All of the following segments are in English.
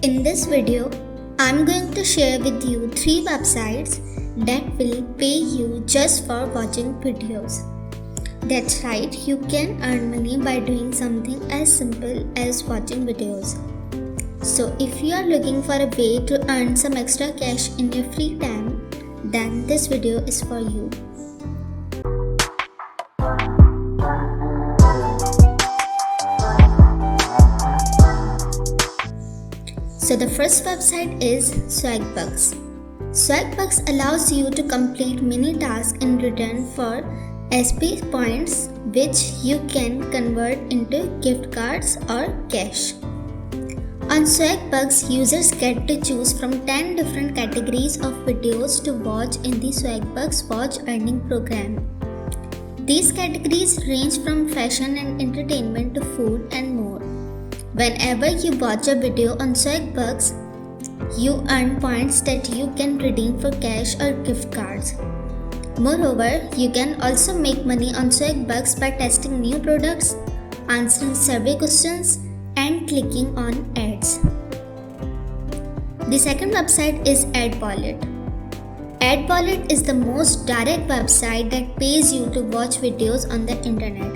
In this video, I'm going to share with you 3 websites that will pay you just for watching videos. That's right, you can earn money by doing something as simple as watching videos. So if you are looking for a way to earn some extra cash in your free time, then this video is for you. So the first website is Swagbucks. Swagbucks allows you to complete mini tasks in return for MyPoints, which you can convert into gift cards or cash. On Swagbucks, users get to choose from 10 different categories of videos to watch in the Swagbucks Watch Earning program. These categories range from fashion and entertainment to food and more. Whenever you watch a video on Swagbucks, you earn points that you can redeem for cash or gift cards. Moreover, you can also make money on Swagbucks by testing new products, answering survey questions, and clicking on ads. The second website is Addpalette. Addpalette is the most direct website that pays you to watch videos on the internet.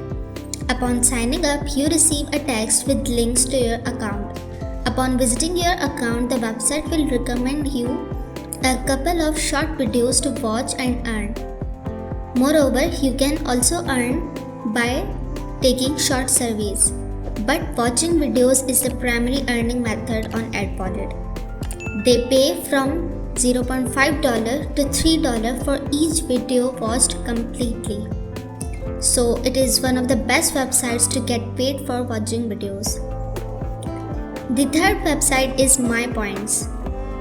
Upon signing up, you receive a text with links to your account. Upon visiting your account, the website will recommend you a couple of short videos to watch and earn. Moreover, you can also earn by taking short surveys. But watching videos is the primary earning method on Addpalette. They pay from $0.5 to $3 for each video watched completely. So it is one of the best websites to get paid for watching videos. The third website is MyPoints.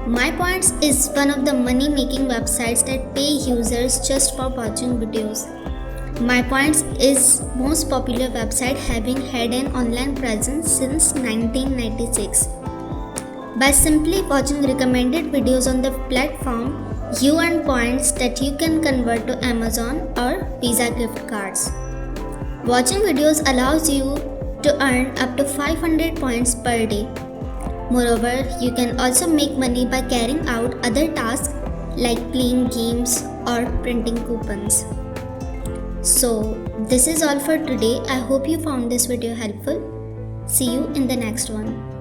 MyPoints is one of the money-making websites that pay users just for watching videos. MyPoints is most popular website, having had an online presence since 1996. By simply watching recommended videos on the platform, you earn points that you can convert to Amazon or Visa gift cards. Watching videos allows you to earn up to 500 points per day. Moreover, you can also make money by carrying out other tasks like playing games or printing coupons. So, this is all for today. I hope you found this video helpful. See you in the next one.